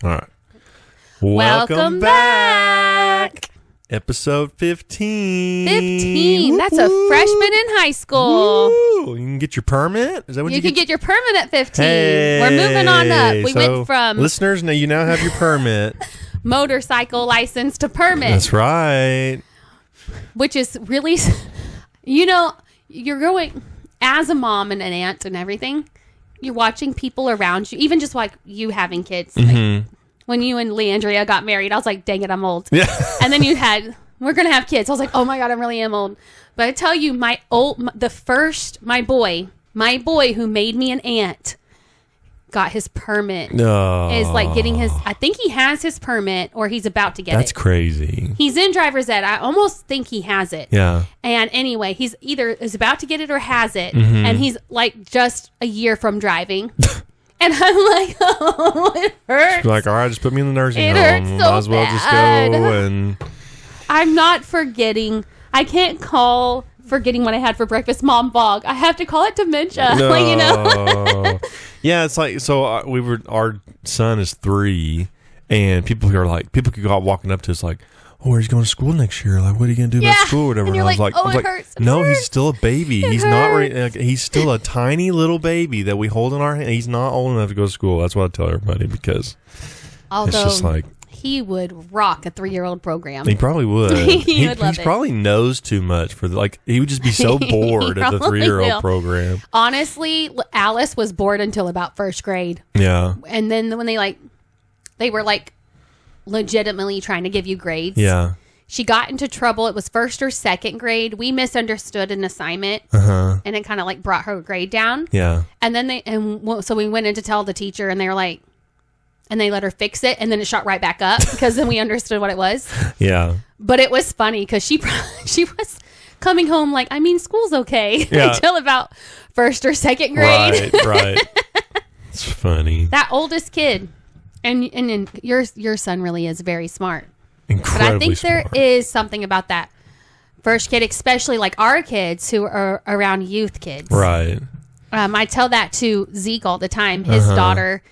All right. Welcome back. Episode 15. 15. That's a freshman in high school. Woo. You can get your permit? Is that what you can get your permit at 15. Hey. We're moving on up. We went from listeners, now you now have your permit. motorcycle license to permit. That's right. Which is really, you're going as a mom and an aunt and everything. You're watching people around you, even just like you having kids. Mm-hmm. Like, when you and Leandria got married, I was like, dang it, I'm old. Yeah. And then we're going to have kids. I was like, oh my God, I really am old. But I tell you, my boy who made me an aunt got his permit. No. Is like getting I think he has his permit or he's about to get it. That's crazy. He's in driver's ed. I almost think he has it. Yeah. And anyway, he's either is about to get it or has it. Mm-hmm. And he's like just a year from driving. And I'm like, oh, it hurts. She's like, all right, just put me in the nursing home. Hurts so Might as well just go and... I'm not forgetting. I can't call forgetting what I had for breakfast mom fog. I have to call it dementia. No. Like, Yeah, it's like, so our son is 3, and people could go out walking up to us like, oh, where's he going to school next year? Like, what are you going to do about school or whatever? And I was like, oh, it hurts. No, he's still a baby. He's not he's still a tiny little baby that we hold in our hand. He's not old enough to go to school. That's what I tell everybody, because it's just like, he would rock a 3-year-old program. He probably would. He would love it. He probably knows too much for he would just be so bored at the 3-year-old program. Honestly, Alice was bored until about first grade. Yeah. And then when they were like legitimately trying to give you grades. Yeah. She got into trouble. It was first or second grade. We misunderstood an assignment, and it kind of like brought her grade down. Yeah. And then so we went in to tell the teacher, and they were like, and they let her fix it, and then it shot right back up because then we understood what it was. Yeah. But it was funny because she was coming home like, I mean, school's okay until about first or second grade. Right. It's funny. That oldest kid, and your son really is very smart. Incredibly But I think smart. there is something about that first kid, especially like our kids who are around youth kids. Right. I tell that to Zeke all the time. His daughter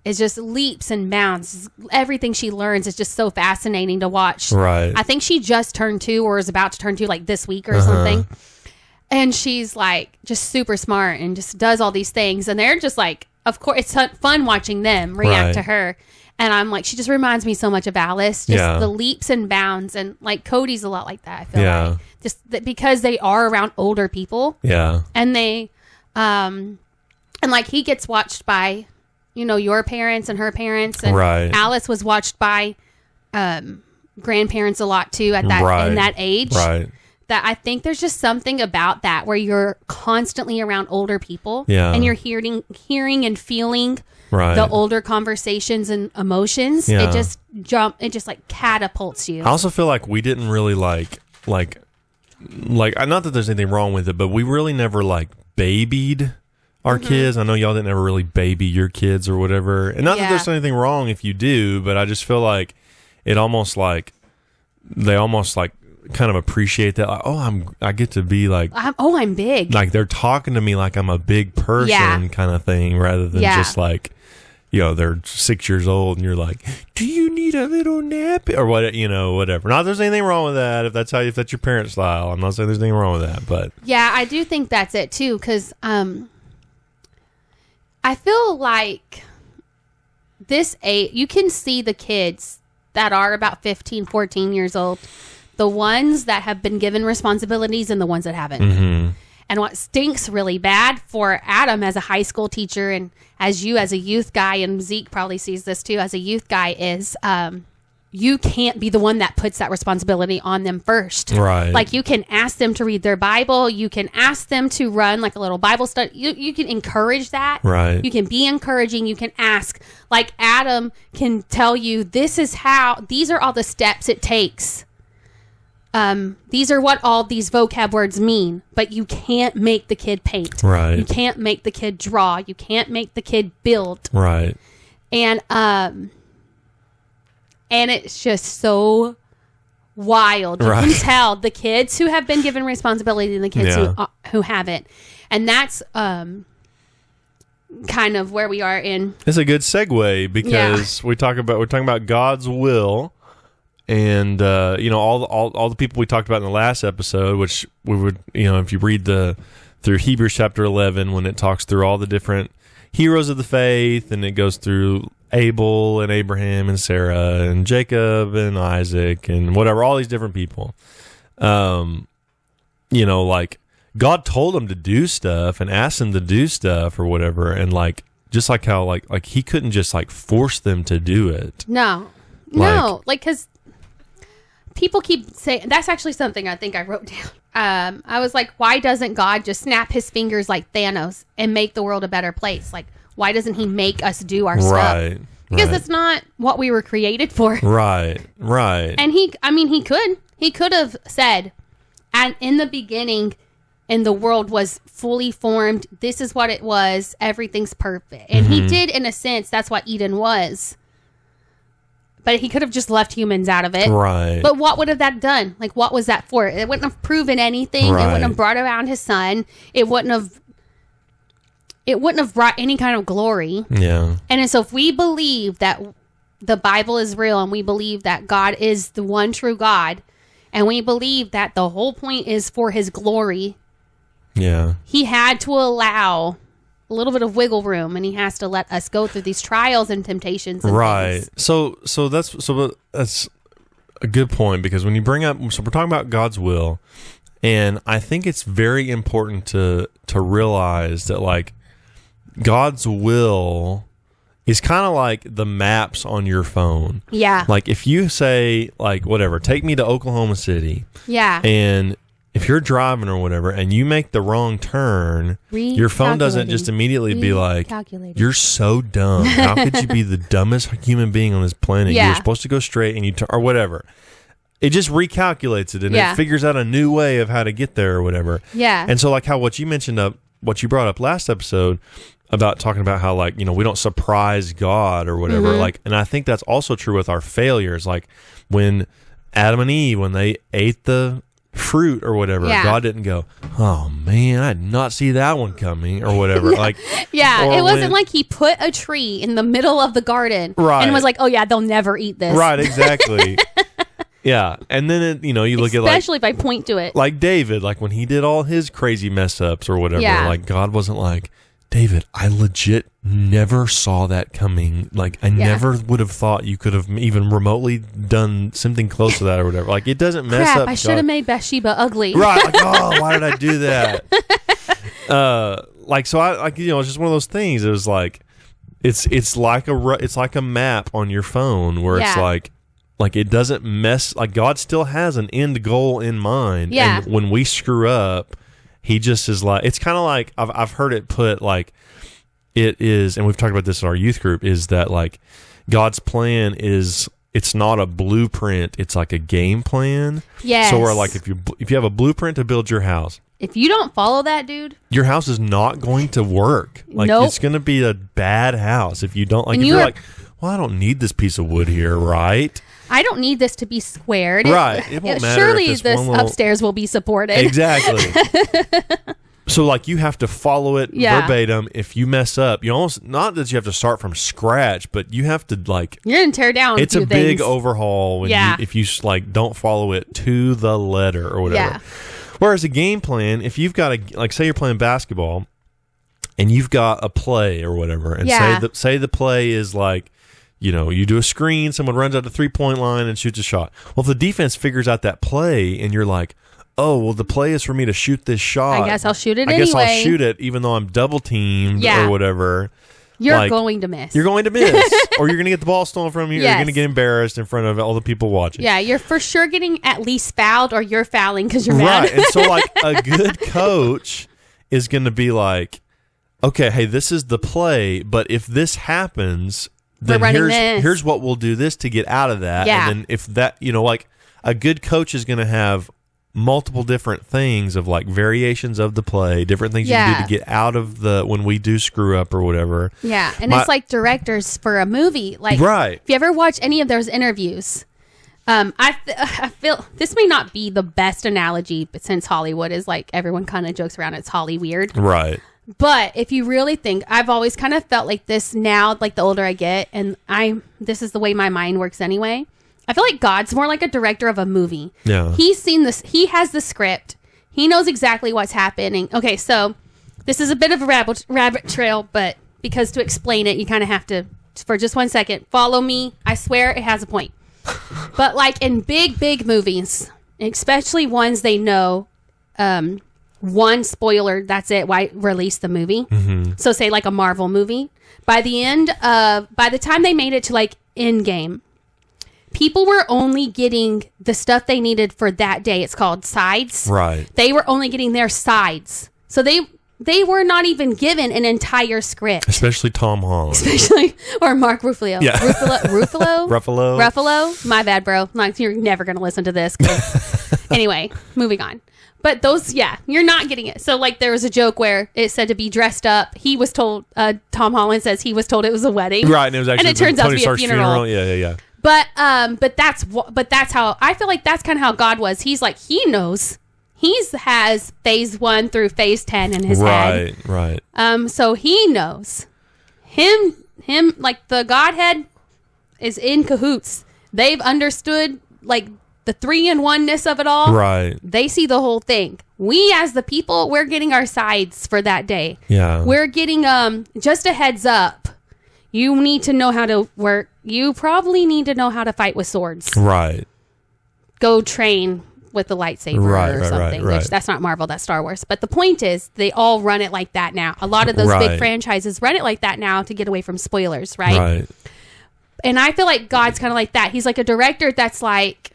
is just leaps and bounds. Everything she learns is just so fascinating to watch. Right. I think she just turned 2 or is about to turn 2 like this week or something. And she's like just super smart and just does all these things. And they're just like, of course, it's fun watching them react to her. And I'm like, she just reminds me so much of Alice. Just the leaps and bounds. And like Cody's a lot like that, I feel like. Just because they are around older people. Yeah. And they, and like he gets watched by, your parents and her parents. And Alice was watched by grandparents a lot too at that in that age. Right. That I think there's just something about that where you're constantly around older people. Yeah. And you're hearing and feeling the older conversations and emotions. Yeah. It just like catapults you. I also feel like we didn't really like not that there's anything wrong with it, but we really never like babied our kids. I know y'all didn't ever really baby your kids or whatever. And not that there's anything wrong if you do, but I just feel like it almost like they almost like kind of appreciate that. Like, I get to be like, I'm big. Like they're talking to me like I'm a big person kind of thing, rather than just like, they're 6 years old and you're like, do you need a little nap or what, whatever. Not that there's anything wrong with that. If that's your parent style, I'm not saying there's anything wrong with that, but yeah, I do think that's it too. 'Cause, I feel like this age, you can see the kids that are about 15, 14 years old, the ones that have been given responsibilities and the ones that haven't. Mm-hmm. And what stinks really bad for Adam as a high school teacher and as you as a youth guy, and Zeke probably sees this too as a youth guy, is you can't be the one that puts that responsibility on them first. Right. Like you can ask them to read their Bible. You can ask them to run like a little Bible study. You can encourage that. Right. You can be encouraging. You can ask. Like Adam can tell you, these are all the steps it takes. These are what all these vocab words mean, but you can't make the kid paint. Right. You can't make the kid draw. You can't make the kid build. Right. And it's just so wild. You can tell the kids who have been given responsibility and the kids who haven't. And that's kind of where we are in. It's a good segue because we're talking about God's will, and all the people we talked about in the last episode, which we would, if you read through Hebrews chapter 11, when it talks through all the different heroes of the faith, and it goes through Abel and Abraham and Sarah and Jacob and Isaac and whatever, all these different people. Like God told him to do stuff and asked him to do stuff or whatever, and like just like how like he couldn't just like force them to do it. No, because people keep saying, that's actually something I think I wrote down. I was like, why doesn't God just snap his fingers like Thanos and make the world a better place? Like, why doesn't he make us do our stuff? Because that's not what we were created for. Right. And he could have said, and in the beginning, and the world was fully formed. This is what it was. Everything's perfect. And he did, in a sense, that's what Eden was. But he could have just left humans out of it. Right. But what would have that done? Like, what was that for? It wouldn't have proven anything. Right. It wouldn't have brought around his son. It wouldn't have brought any kind of glory. Yeah. And so if we believe that the Bible is real, and we believe that God is the one true God, and we believe that the whole point is for his glory, he had to allow a little bit of wiggle room, and he has to let us go through these trials and temptations and things. So that's a good point, because when you bring up, so we're talking about God's will, and I think it's very important to realize that like God's will is kind of like the maps on your phone. Yeah. Like if you say like whatever, take me to Oklahoma City. Yeah. And if you're driving or whatever and you make the wrong turn, your phone doesn't just immediately be like, you're so dumb. How could you be the dumbest human being on this planet? You're supposed to go straight and you turn, or whatever. It just recalculates it, and it figures out a new way of how to get there or whatever. Yeah. And so like how what you brought up last episode about talking about how like, we don't surprise God or whatever. Like, and I think that's also true with our failures. Like when Adam and Eve, when they ate the fruit or whatever, God didn't go, oh man, I did not see that one coming or whatever. Like, it wasn't like he put a tree in the middle of the garden and was like, oh yeah, they'll never eat this. Right, exactly. Yeah, and then you look at like, especially if I point to it, like David, like when he did all his crazy mess ups or whatever. Like God wasn't like, David, I legit never saw that coming. Like I never would have thought you could have even remotely done something close to that or whatever. Like it doesn't mess up. I should have made Bathsheba ugly. Right? Like, oh, why did I do that? So I like it's just one of those things. It was like it's like a map on your phone where it's like it doesn't mess. Like God still has an end goal in mind. Yeah. And when we screw up, he just is like, it's kind of like I've heard it put like it is, and we've talked about this in our youth group, is that like God's plan is, it's not a blueprint, it's like a game plan. Yes. So we're like, if you have a blueprint to build your house, if you don't follow that, dude, your house is not going to work. Like it's going to be a bad house if you don't like. And if you're like, well, I don't need this piece of wood here, right? I don't need this to be squared. Right. It won't matter. Surely this upstairs will be supported. Exactly. So like you have to follow it verbatim. If you mess up, you almost, not that you have to start from scratch, but you have to like, you're gonna tear down. It's a big overhaul when if you like don't follow it to the letter or whatever. Yeah. Whereas a game plan, if you've got like say you're playing basketball and you've got a play or whatever, and say the play is like, you do a screen, someone runs out the 3-point line and shoots a shot. Well, if the defense figures out that play and you're like, oh, well, the play is for me to shoot this shot. I guess I'll shoot it anyway. I guess I'll shoot it even though I'm double teamed or whatever. You're going to miss. You're going to miss. Or you're going to get the ball stolen from you. Yes. Or you're going to get embarrassed in front of all the people watching. Yeah, you're for sure getting at least fouled, or you're fouling because you're mad. Right. And so like a good coach is going to be like, okay, hey, this is the play, but if this happens, then here's what we'll do this to get out of that. Yeah. And then if that, like a good coach is going to have multiple different things of like variations of the play, different things you can do to get out of when we do screw up or whatever. Yeah. And it's like directors for a movie. Like, if you ever watch any of those interviews, I feel this may not be the best analogy, but since Hollywood is like, everyone kind of jokes around, it's Holly weird. Right. But if you really think, I've always kind of felt like this now, like the older I get, and this is the way my mind works anyway. I feel like God's more like a director of a movie. Yeah. He's seen this. He has the script. He knows exactly what's happening. Okay, so this is a bit of a rabbit trail, but because to explain it, you kind of have to, for just 1 second, follow me. I swear it has a point. But like in big movies, especially ones they know, one spoiler, that's it, why release the movie. Mm-hmm. So say like a Marvel movie. By the time they made it to like Endgame, people were only getting the stuff they needed for that day. It's called sides. Right. They were only getting their sides. So they were not even given an entire script. Especially Tom Holland. Or Mark Ruffalo. Yeah. Ruffalo. My bad, bro. Like, you're never going to listen to this. Anyway, moving on. But those, you're not getting it. So, like, there was a joke where it said to be dressed up. He was told, Tom Holland says he was told it was a wedding. Right, and it was actually and it turns out to be Stark's a funeral. Yeah. But that's how, I feel like that's kind of how God was. He's like, he knows. Has phase 1 through phase 10 in his head. Right. So he knows. Him, like the Godhead is in cahoots. They've understood, like, the 3-in-1-ness of it all. Right. They see the whole thing. We as the people, we're getting our sides for that day. Yeah. We're getting just a heads up. You need to know how to work. You probably need to know how to fight with swords. Right. Go train with the lightsaber or something. Right. Which that's not Marvel, that's Star Wars. But the point is, they all run it like that now. A lot of those big franchises run it like that now to get away from spoilers, right? Right. And I feel like God's kind of like that. He's like a director that's like,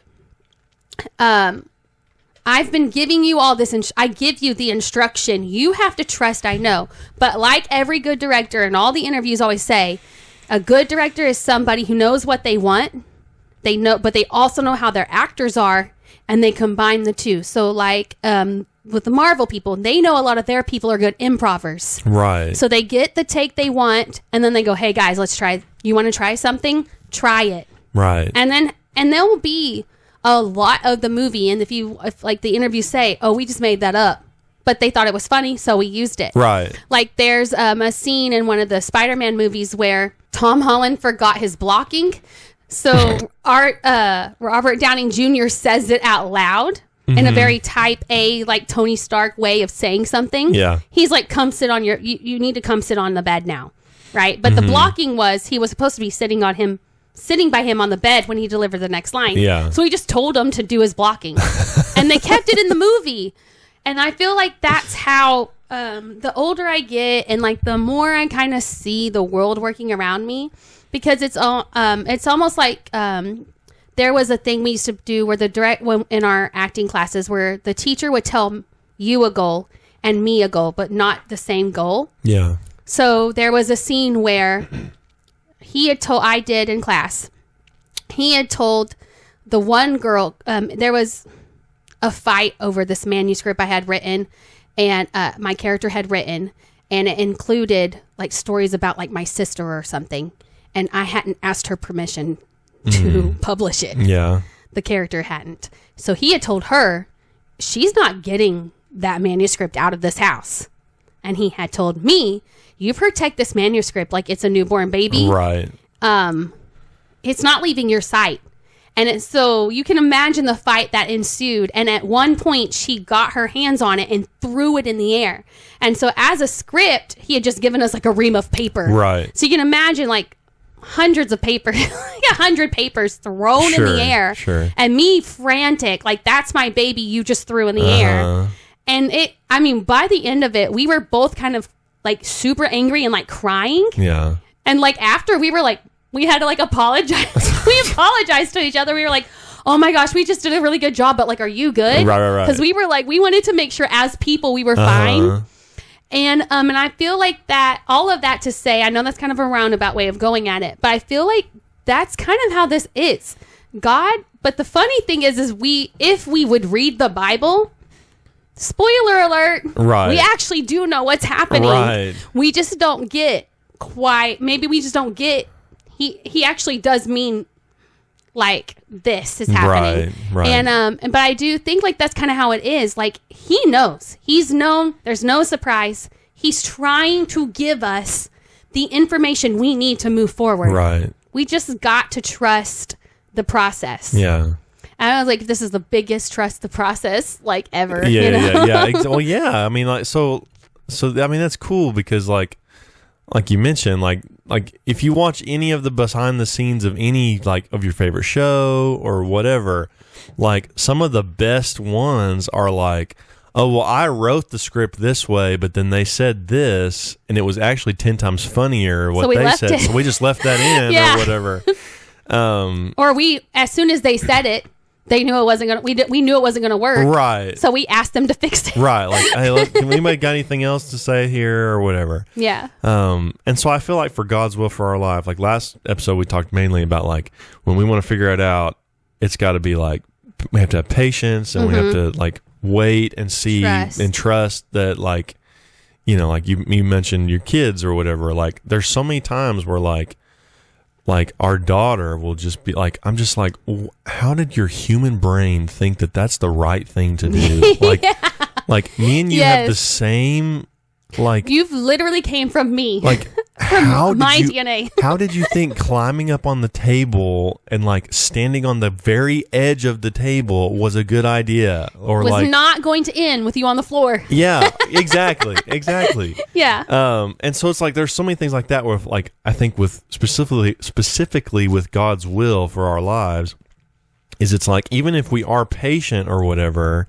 I've been giving you all this, I give you the instruction. You have to trust I know. But like every good director, and all the interviews always say, a good director is somebody who knows what they want. They know, but they also know how their actors are, and they combine the two. So like with the Marvel people, they know a lot of their people are good improvers. Right. So they get the take they want, and then they go, hey guys, let's try. You want to try something? Try it. Right. And there will be a lot of the movie, and if like the interviews say, oh, we just made that up, but they thought it was funny, so we used it. Right. Like there's a scene in one of the Spider-Man movies where Tom Holland forgot his blocking. So Robert Downing Jr. says it out loud in a very type A, like Tony Stark way of saying something. Yeah. He's like, come sit on you need to come sit on the bed now. Right. But the blocking was, he was supposed to be sitting by him on the bed when he delivered the next line. Yeah. So he just told him to do his blocking. And they kept it in the movie. And I feel like that's how the older I get, and like the more I kind of see the world working around me, because it's almost like there was a thing we used to do where in our acting classes where the teacher would tell you a goal and me a goal, but not the same goal. Yeah. So there was a scene where I did in class, he had told the one girl, there was a fight over this manuscript I had written, and my character had written, and it included like stories about like my sister or something, and I hadn't asked her permission to publish it. Yeah. The character hadn't. So he had told her, she's not getting that manuscript out of this house. And he had told me, you protect this manuscript like it's a newborn baby. Right. It's not leaving your sight. And so you can imagine the fight that ensued. And at one point, she got her hands on it and threw it in the air. And so as a script, he had just given us like a ream of paper. Right. So you can imagine like hundreds of paper, like 100 papers thrown in the air. Sure. And me frantic, like, that's my baby you just threw in the air. And by the end of it, we were both kind of like super angry and like crying. Yeah. And like after we were like, we had to like apologize. We apologized to each other. We were like, oh my gosh, we just did a really good job. But like, are you good? Right. Because we were like, we wanted to make sure as people we were fine. And I feel like that, all of that to say, I know that's kind of a roundabout way of going at it, but I feel like that's kind of how this is. God, but the funny thing is if we would read the Bible, spoiler alert, right, we actually do know what's happening. Right. We just don't get he actually does mean like this is happening. Right. And but I do think like that's kind of how it is. Like he knows. He's known. There's no surprise. He's trying to give us the information we need to move forward. Right. We just got to trust the process. Yeah. And I was like, this is the biggest trust the process like ever. Yeah, you know? yeah. Well, yeah. I mean, like, so I mean, that's cool because like you mentioned, like if you watch any of the behind the scenes of any like of your favorite show or whatever, like some of the best ones are like, oh, well, I wrote the script this way, but then they said this, and it was actually 10 times funnier what they said. It. So we just left that in or whatever. Or we, as soon as they said it, they knew it wasn't going to, we knew it wasn't going to work. Right. So we asked them to fix it. Right. Like, hey, look, can anybody got anything else to say here or whatever? Yeah. And so I feel like for God's will for our life, like last episode, we talked mainly about like when we want to figure it out, it's got to be like, we have to have patience and we have to like wait and see and trust that like, you know, like you mentioned your kids or whatever, like there's so many times where like our daughter will just be like, I'm just like, how did your human brain think that that's the right thing to do? Like, like me and you have the same, like, you've literally came from me. Like, from my DNA. How did you think climbing up on the table and like standing on the very edge of the table was a good idea? Or was like not going to end with you on the floor. Yeah, exactly. Yeah. And so it's like there's so many things like that where like I think with specifically with God's will for our lives is it's like even if we are patient or whatever,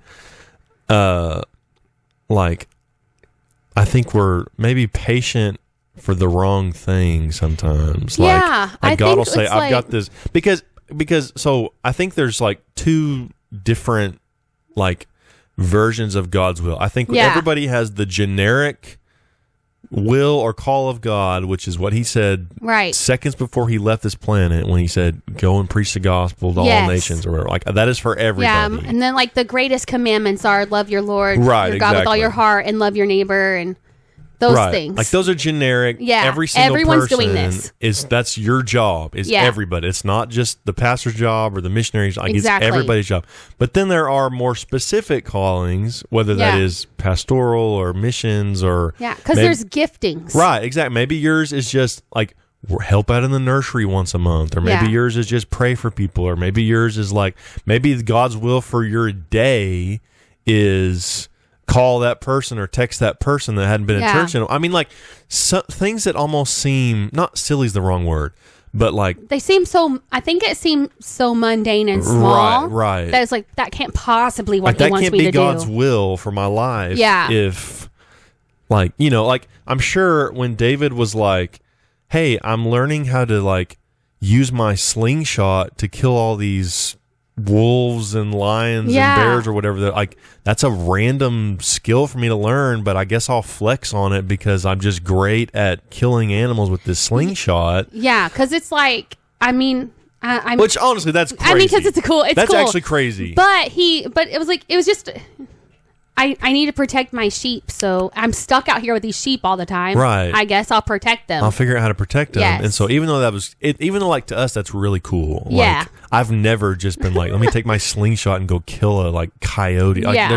like I think we're maybe patient for the wrong thing sometimes. Yeah, like God will say, I've got this because so I think there's like two different like versions of God's will. I think everybody has the generic will or call of God, which is what he said seconds before he left this planet when he said, go and preach the gospel to all nations or whatever. Like that is for everybody. Yeah, and then like the greatest commandments are love your Lord, your God with all your heart and love your neighbor and those things. Like those are generic. Yeah. Every single Everyone's person doing this. That's your job. Is everybody. It's not just the pastor's job or the missionary's job. Like it's everybody's job. But then there are more specific callings, whether that is pastoral or missions or because there's giftings. Right, exactly. Maybe yours is just like help out in the nursery once a month, or maybe yours is just pray for people, or maybe yours is like maybe God's will for your day is call that person or text that person that hadn't been in church. I mean, like things that almost seem not silly is the wrong word, but like they seem so. I think it seems so mundane and small. Right. That it's like that can't possibly what he wants me to do. That can't be God's will for my life. Yeah. If like you know, like I'm sure when David was like, "Hey, I'm learning how to like use my slingshot to kill all these wolves and lions and bears or whatever, that like that's a random skill for me to learn, but I guess I'll flex on it because I'm just great at killing animals with this slingshot." Yeah, because it's like I mean which honestly that's crazy. I mean because it's cool. That's actually crazy. But it was like it was just I need to protect my sheep, so I'm stuck out here with these sheep all the time. Right. I guess I'll protect them. I'll figure out how to protect them. Yes. And so even though even though like to us that's really cool. Yeah. Like I've never just been like, let me take my slingshot and go kill a like coyote. Like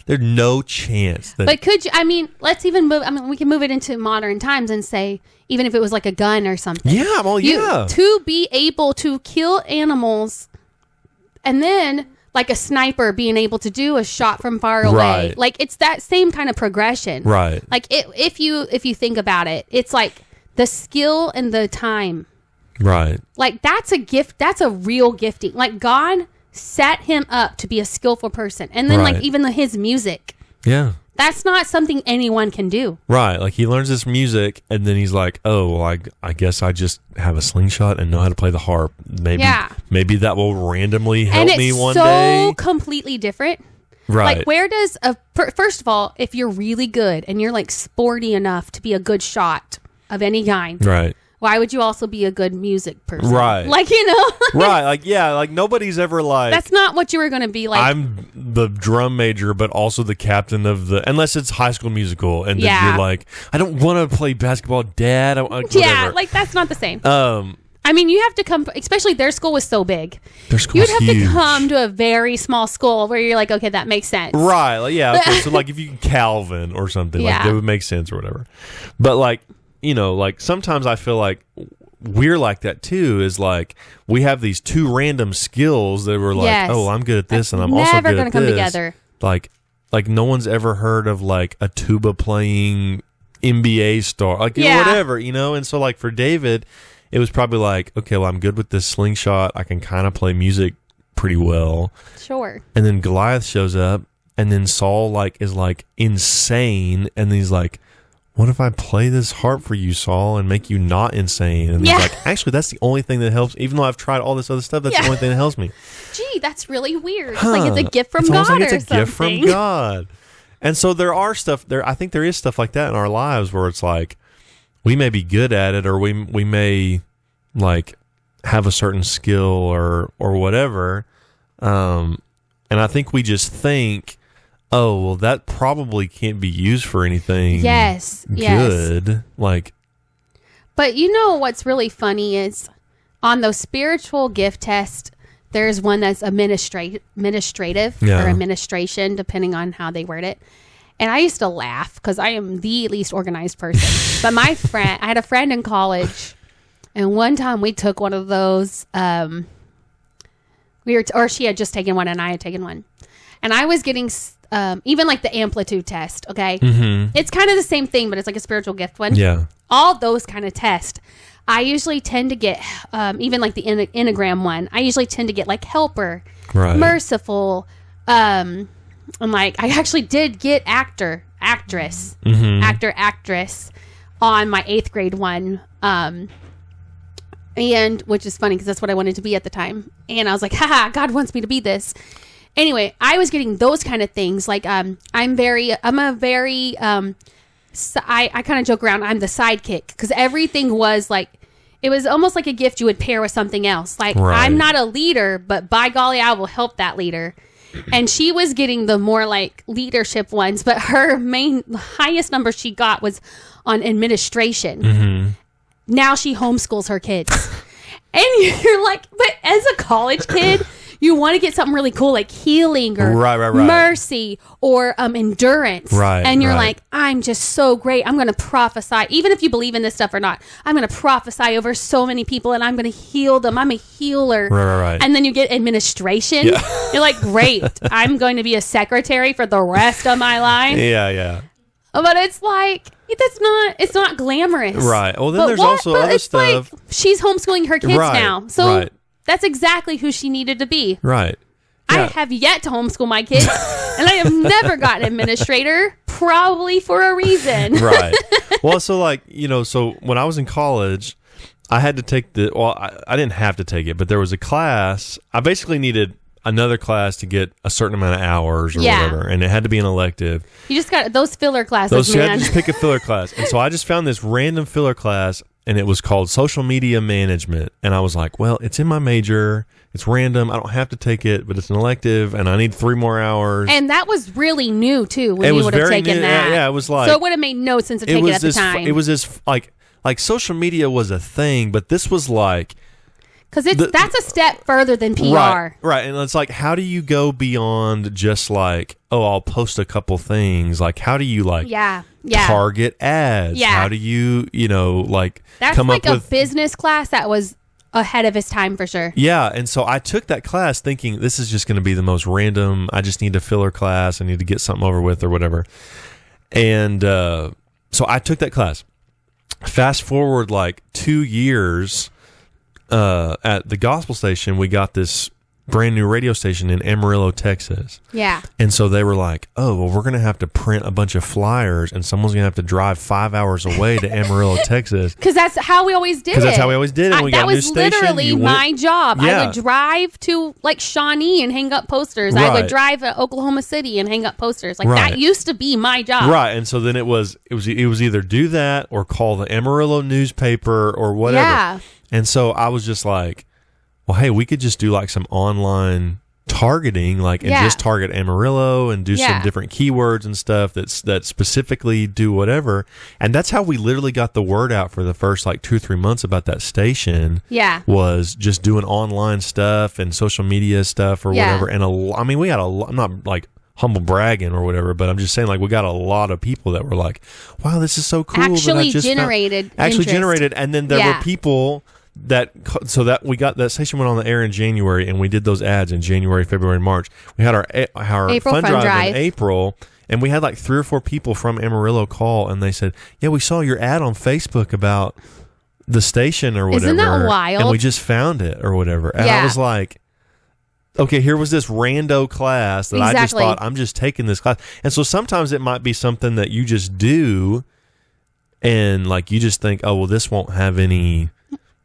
there's no chance that. But could you? I mean, let's even move. I mean, we can move it into modern times and say, even if it was like a gun or something. Yeah. Well, to be able to kill animals, and then like a sniper being able to do a shot from far away. Right. Like it's that same kind of progression. Right. Like if you think about it, it's like the skill and the time. Right. Like that's a gift. That's a real gifting. Like God set him up to be a skillful person. And then like even his music. Yeah. That's not something anyone can do. Right. Like he learns this music and then he's like, oh, well, I guess I just have a slingshot and know how to play the harp. Maybe that will randomly help me one day. And it's so completely different. Right. Like where does first of all, if you're really good and you're like sporty enough to be a good shot of any kind. Right. Why would you also be a good music person? Right. Like, you know. Right. Like, yeah. Like nobody's ever like. That's not what you were going to be like. I'm the drum major, but also the captain of the. Unless it's High School Musical, and then you're like, I don't want to play basketball, Dad. Whatever. Yeah. Like that's not the same. I I mean, you have to come, especially their school was so big. Their school You'd have huge. to come to a very small school where you're like, okay, that makes sense. Right. Like, yeah. Okay. So like if you Calvin or something, like that would make sense or whatever. But like, you know, like sometimes I feel like we're like that too, is like we have these two random skills that we're like, oh, I'm good at this and I'm also good at this. Never going to come together. Like no one's ever heard of like a tuba playing NBA star, like whatever, you know? And so like for David, it was probably like, okay, well, I'm good with this slingshot. I can kind of play music pretty well. Sure. And then Goliath shows up, and then Saul like is like insane, and he's like, what if I play this harp for you, Saul, and make you not insane? And he's like, actually, that's the only thing that helps. Even though I've tried all this other stuff, that's the only thing that helps me. Gee, that's really weird. It's like it's a gift from God like or it's a gift from God. And so there are stuff there. I think there is stuff like that in our lives where it's like we may be good at it, or we may like have a certain skill or whatever. And I think we just think, oh, well, that probably can't be used for anything. Good. Like, but you know what's really funny is on those spiritual gift tests, there's one that's administrative or administration, depending on how they word it. And I used to laugh because I am the least organized person. But my friend, I had a friend in college, and one time we took one of those. She had just taken one, and I had taken one, and I was getting even like the amplitude test. Okay, it's kind of the same thing, but it's like a spiritual gift one. Yeah, all those kind of tests. I usually tend to get, even like the Enneagram one, I usually tend to get like helper, merciful. And like, I actually did get actress on my 8th grade one. And which is funny because that's what I wanted to be at the time. And I was like, haha, God wants me to be this. Anyway, I was getting those kind of things. Like, I kind of joke around, I'm the sidekick, because everything was like, it was almost like a gift you would pair with something else. Like, I'm not a leader, but by golly, I will help that leader. And she was getting the more like leadership ones, but her highest number she got was on administration. Now she homeschools her kids. And you're like, but as a college kid, you want to get something really cool like healing or mercy or endurance. And you're like, I'm just so great. I'm going to prophesy. Even if you believe in this stuff or not, I'm going to prophesy over so many people and I'm going to heal them. I'm a healer. And then you get administration. You're like, great. I'm going to be a secretary for the rest of my life. But it's like, it's not glamorous. Well, then there's also other stuff. Like, she's homeschooling her kids now. So that's exactly who she needed to be. I have yet to homeschool my kids, and I have never gotten an administrator, probably for a reason. Well, so like, you know, so when I was in college, I had to take I didn't have to take it, but there was a class. I basically needed another class to get a certain amount of hours or whatever, and it had to be an elective. You just got those filler classes, man. You had to just pick a filler class. And so I just found this random filler class, and it was called social media management. And I was like, well, it's in my major. It's random. I don't have to take it, but it's an elective, and I need 3 more hours. And that was really new, too, when you would have taken that. Yeah, it was like... So it would have made no sense to take it at the time. It was this, like social media was a thing, but this was like... Because that's a step further than PR. Right. And it's like, how do you go beyond just like, oh, I'll post a couple things? Like, how do you like target ads? How do you, like that's come like up with... a business class that was ahead of its time for sure. Yeah. And so I took that class thinking this is just going to be the most random. I just need a filler class. I need to get something over with or whatever. And so I took that class. Fast forward like 2 years... at the gospel station, we got this brand new radio station in Amarillo, Texas. Yeah. And so they were like, oh, well, we're going to have to print a bunch of flyers and someone's going to have to drive 5 hours away to Amarillo, Texas. Because that's how we always did it. Because that's how we always did it. We got a new station. That was literally my job. Yeah. I would drive to like Shawnee and hang up posters. I would drive to Oklahoma City and hang up posters. Like that used to be my job. Right. And so then it was either do that or call the Amarillo newspaper or whatever. Yeah. And so I was just like, well, hey, we could just do like some online targeting, like, and just target Amarillo and do some different keywords and stuff that specifically do whatever. And that's how we literally got the word out for the first like 2 or 3 months about that station. Yeah. Was just doing online stuff and social media stuff or whatever. And I mean, we had I'm not like humble bragging or whatever, but I'm just saying, like, we got a lot of people that were like, wow, this is so cool. Actually generated. And then there were people that we got that station went on the air in January, and we did those ads in January, February, and March. We had our April fund drive in April, and we had like 3 or 4 people from Amarillo call, and they said, yeah, we saw your ad on Facebook about the station or whatever. Isn't that wild? And we just found it or whatever. And I was like, okay, here was this rando class that I just thought, I'm just taking this class. And so sometimes it might be something that you just do, and like you just think, oh, well, this won't have any...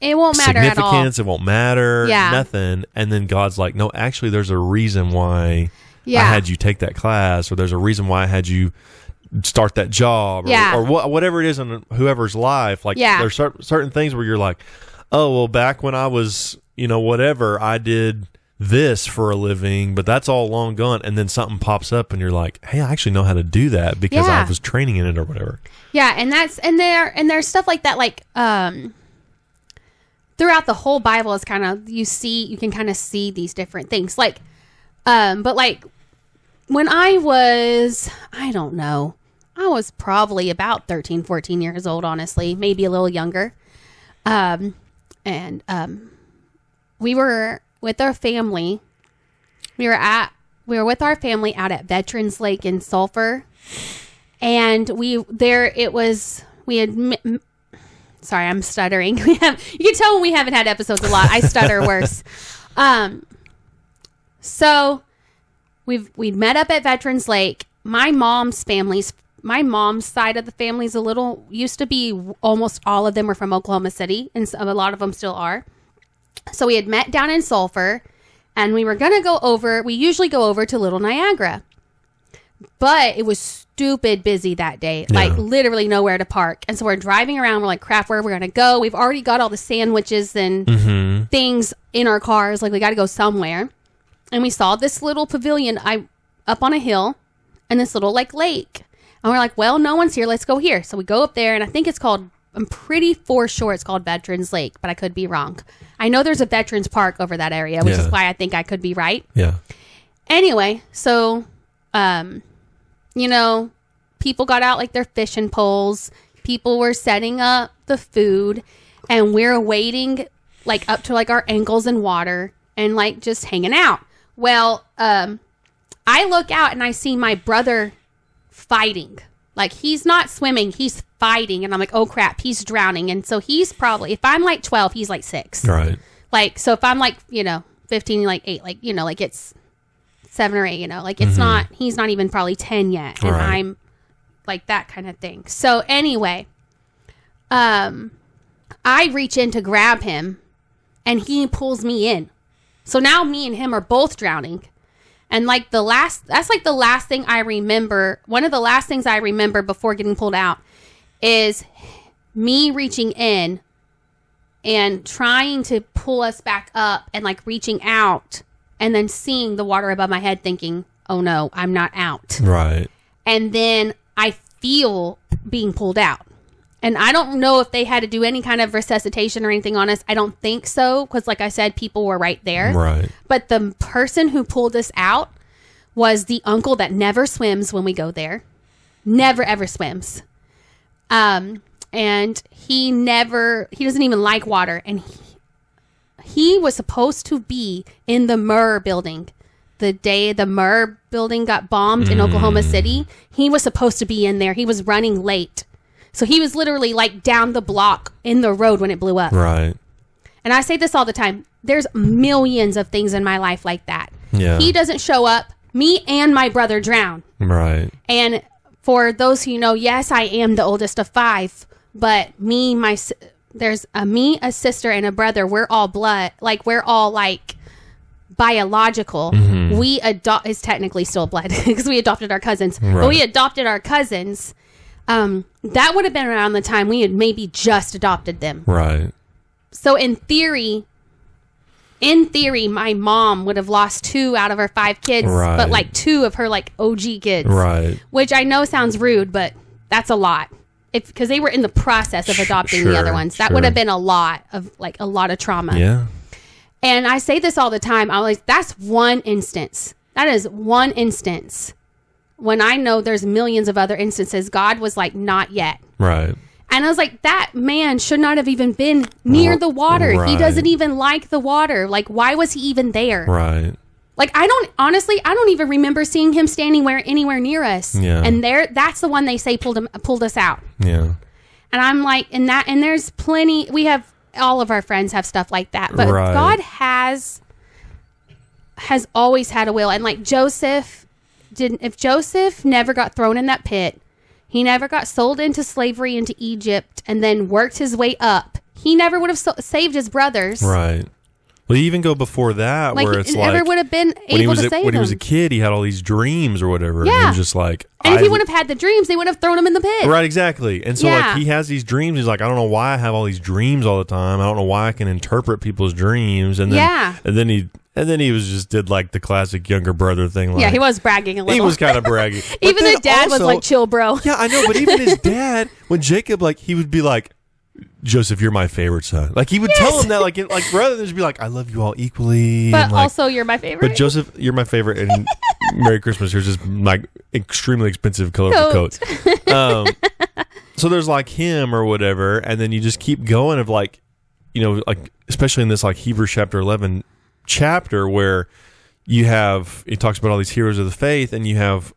It won't matter at all. Significance, it won't matter, nothing. And then God's like, no, actually, there's a reason why I had you take that class, or there's a reason why I had you start that job, or whatever it is in whoever's life. Like, there's certain things where you're like, oh, well, back when I was, whatever, I did this for a living, but that's all long gone. And then something pops up, and you're like, hey, I actually know how to do that because I was training in it or whatever. Yeah, and there's stuff like that, like, throughout the whole Bible is kind of, you can kind of see these different things. Like, but like when I was, I don't know, I was probably about 13, 14 years old, honestly, maybe a little younger. We were with our family. We were with our family out at Veterans Lake in Sulphur. And sorry, I'm stuttering. You can tell when we haven't had episodes a lot. I stutter worse. So we'd met up at Veterans Lake. My mom's side of the family's used to be, almost all of them were from Oklahoma City, and a lot of them still are. So we had met down in Sulphur, and we were going to we usually go over to Little Niagara. But it was stupid busy that day, like literally nowhere to park. And so we're driving around. We're like, crap, where are we going to go? We've already got all the sandwiches and things in our cars. Like, we got to go somewhere. And we saw this little pavilion up on a hill and this little like lake. And we're like, well, no one's here. Let's go here. So we go up there, and I think I'm pretty sure it's called Veterans Lake, but I could be wrong. I know there's a Veterans Park over that area, which is why I think I could be right. Yeah. Anyway, so... people got out like their fishing poles. People were setting up the food, and we're wading like up to like our ankles in water and like just hanging out. Well, I look out and I see my brother fighting. Like, he's not swimming, he's fighting. And I'm like, oh crap, he's drowning. And so he's probably, if I'm like 12, he's like 6. Right. Like, so if I'm like, 15, like 8, like, like it's 7 or 8, like it's not, he's not even probably 10 yet. And I'm like that kind of thing. So anyway, I reach in to grab him, and he pulls me in. So now me and him are both drowning. And like that's like the last thing I remember. One of the last things I remember before getting pulled out is me reaching in and trying to pull us back up, and like reaching out and then seeing the water above my head, thinking, oh no, I'm not out. Right. And then I feel being pulled out. And I don't know if they had to do any kind of resuscitation or anything on us. I don't think so, because like I said, people were right there. Right. But the person who pulled us out was the uncle that never swims when we go there. Never, ever swims. And he doesn't even like water. And he was supposed to be in the Murr building. The day the Murr building got bombed in Oklahoma City, he was supposed to be in there. He was running late. So he was literally like down the block in the road when it blew up. Right. And I say this all the time. There's millions of things in my life like that. Yeah. He doesn't show up. Me and my brother drown. Right. And for those who know, yes, I am the oldest of 5. But there's a sister, and a brother. We're all blood. Like, we're all like biological. We is technically still blood because we adopted our cousins. Right. But we adopted our cousins. That would have been around the time we had maybe just adopted them. Right. So in theory, in theory, my mom would have lost 2 out of her 5 kids, Right. but like 2 of her like OG kids. Right. Which I know sounds rude, but that's a lot. Because they were in the process of adopting the other ones. That would have been a lot of trauma. Yeah. And I say this all the time. I'm like, that's one instance. That is one instance. When I know there's millions of other instances, God was like, not yet. Right. And I was like, that man should not have even been near the water. Right. He doesn't even like the water. Like, why was he even there? Right. Like, I don't even remember seeing him standing anywhere near us. Yeah. And that's the one they say pulled us out. Yeah. And I'm like, and there's plenty, all of our friends have stuff like that. But Right. God has always had a will. And like if Joseph never got thrown in that pit, he never got sold into slavery into Egypt and then worked his way up, he never would have saved his brothers. Right. Well, you even go before that, Like, where it's he like never would have been able to save when he was a them. kid, he had all these dreams or whatever. And he Yeah. was just like, And if he would have had the dreams, they would have thrown him in the pit. right, exactly. And so Yeah. like he has these dreams. He's like, I don't know why I have all these dreams all the time. I don't know why I can interpret people's dreams. And then Yeah. and then he was just did like the classic younger brother thing. Like, Yeah, he was bragging a little. He was kind of bragging. But Even then his dad was also- like, chill, bro. Yeah, I know. But even his dad, when Jacob, like, he would be like, Joseph, you're my favorite son. Like he would tell him that, like rather than just be like, I love you all equally. But and, like, also, you're my favorite. but Joseph, you're my favorite, and Merry Christmas. Here's this like extremely expensive colorful coat. So there's like him or whatever, and then you just keep going of like, you know, like especially in this like Hebrews chapter 11 chapter where you have it talks about all these heroes of the faith, and you have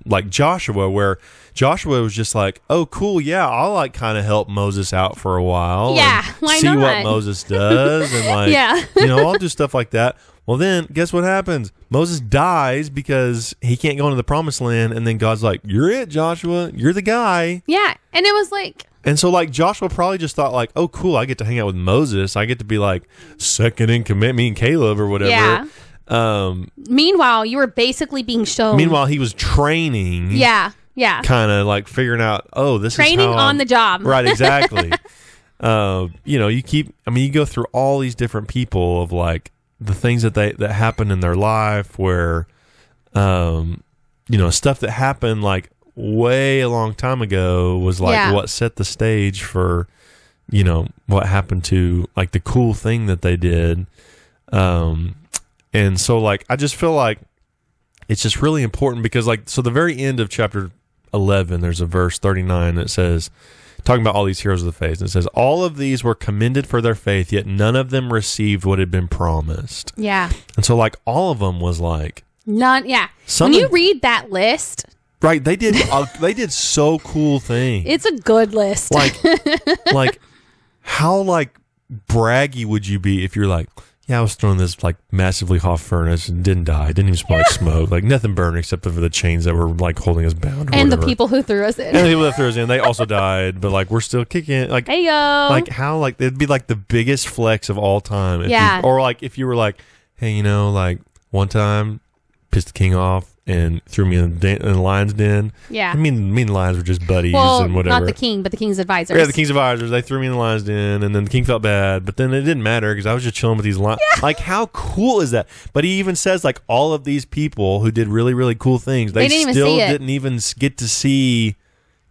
like Joshua, where Joshua was just like, oh cool, yeah, I'll like kind of help Moses out for a while, Yeah, and why see not? what Moses does, and like, Yeah. you know, I'll do stuff like that. Well, then guess what happens? Moses dies because he can't go into the promised land, and then God's like, you're it, Joshua, you're the guy. Yeah, and it was like, And so like Joshua probably just thought like, oh cool, I get to hang out with Moses, I get to be like second in command, me and Caleb or whatever. Yeah. Meanwhile, you were basically being shown. Meanwhile, he was training. Yeah. Kind of like figuring out, oh, this Training is how on the job. Right, exactly. You know, you go through all these different people of like the things that happen in their life where, you know, stuff that happened like way a long time ago was like what set the stage for, you know, what happened to like the cool thing that they did. And so like, I just feel like it's just really important because like, so the very end of chapter 11, there's a verse 39 that says, talking about all these heroes of the faith, and it says, all of these were commended for their faith, yet none of them received what had been promised. Yeah. And so like all of them was like, None. Yeah. Some when you of- read that list, right, they did so cool things. it's a good list. like how like braggy would you be if you're like, yeah, I was thrown in this like massively hot furnace and didn't die. Didn't even smell like smoke. Like nothing burned except for the chains that were like holding us bound. Or and whatever. the people who threw us in. And the people that threw us in, they also died. But like we're still kicking. Like Hey yo. like how like it'd be like the biggest flex of all time. If Yeah. You, or like if you were like, hey, you know, like one time pissed the king off and threw me in the lion's den. Yeah. I mean, me and the lions were just buddies well, and whatever. not the king, but the king's advisors. Yeah, the king's advisors. They threw me in the lion's den, and then the king felt bad. But then it didn't matter because I was just chilling with these lions. Yeah. Like, how cool is that? But he even says, like, all of these people who did really, really cool things, they didn't still even see it. didn't even get to see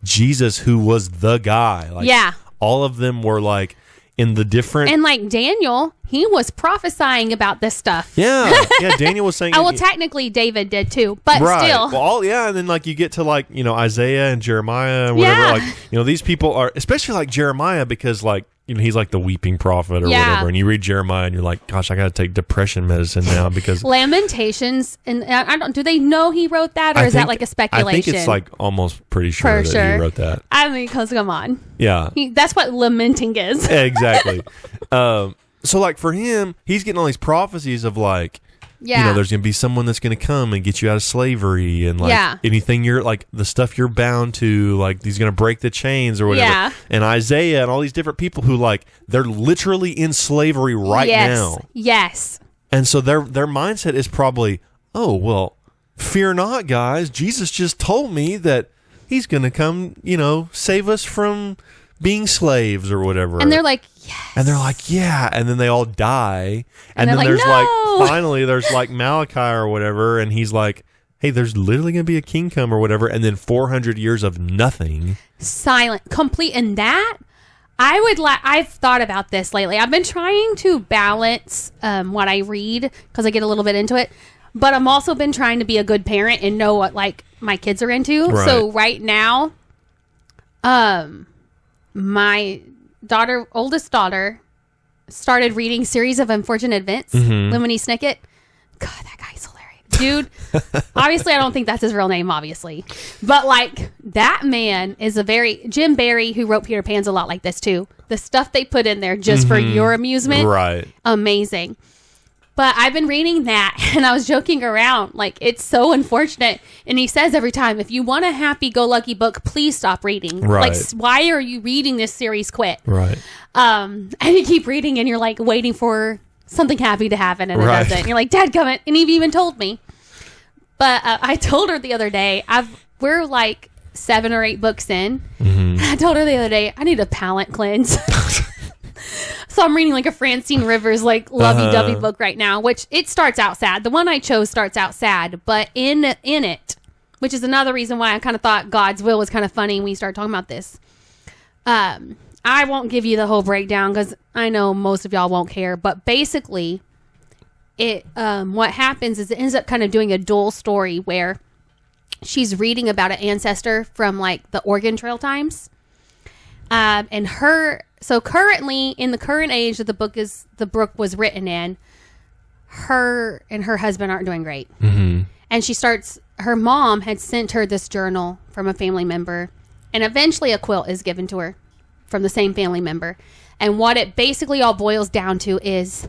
Jesus, who was the guy. Like, Yeah. all of them were like in the different. And like Daniel, he was prophesying about this stuff. Yeah, Daniel was saying. Oh, well, technically David did too, but right. still. Well, and then like you get to like, you know, Isaiah and Jeremiah and whatever. Yeah. Like, you know, these people are, especially like Jeremiah, because like, you know, he's like the weeping prophet or whatever. And you read Jeremiah and you're like, gosh, I got to take depression medicine now because Lamentations, and I don't. Do they know he wrote that, or is that like a speculation? I think it's like almost pretty sure that he wrote that. I mean, because come on, Yeah, that's what lamenting is. exactly. So like for him, he's getting all these prophecies of like, you know, there's going to be someone that's going to come and get you out of slavery and like anything you're like the stuff you're bound to, like he's going to break the chains or whatever. Yeah. And Isaiah and all these different people who like they're literally in slavery right now. Yes. And so their mindset is probably, oh, well, fear not, guys. Jesus just told me that he's going to come, you know, save us from being slaves or whatever. And they're like, yes. And they're like, yeah. And then they all die. And then like, there's no. like, finally, there's like Malachi or whatever. And he's like, hey, there's literally going to be a king come or whatever. And then 400 years of nothing. Silent. Complete. And that, I've thought about this lately. I've been trying to balance what I read because I get a little bit into it. But I'm also been trying to be a good parent and know what like my kids are into. Right. So right now, my oldest daughter, started reading Series of Unfortunate Events. Lemony Snicket. God, that guy's hilarious, dude. Obviously, I don't think that's his real name, obviously, but like that man is Jim Barry, who wrote Peter Pan's a lot like this too. The stuff they put in there just for your amusement, right? Amazing. But I've been reading that, and I was joking around, like, it's so unfortunate. And he says every time, if you want a happy-go-lucky book, please stop reading. Right. Like, why are you reading this series? Quit. Right. And you keep reading, and you're, like, waiting for something happy to happen, and it doesn't. And you're like, dadgummit. And he even told me. But I told her the other day, we're, like, 7 or 8 books in. And I told her the other day, I need a palate cleanse. So I'm reading like a Francine Rivers like lovey-dovey book right now, which it starts out sad. The one I chose starts out sad, but in it, which is another reason why I kind of thought God's Will was kind of funny when we started talking about this. I won't give you the whole breakdown because I know most of y'all won't care, but basically what happens is it ends up kind of doing a dual story where she's reading about an ancestor from like the Oregon Trail times. So currently, in the current age that the book was written in, her and her husband aren't doing great. And her mom had sent her this journal from a family member, and eventually a quilt is given to her from the same family member. And what it basically all boils down to is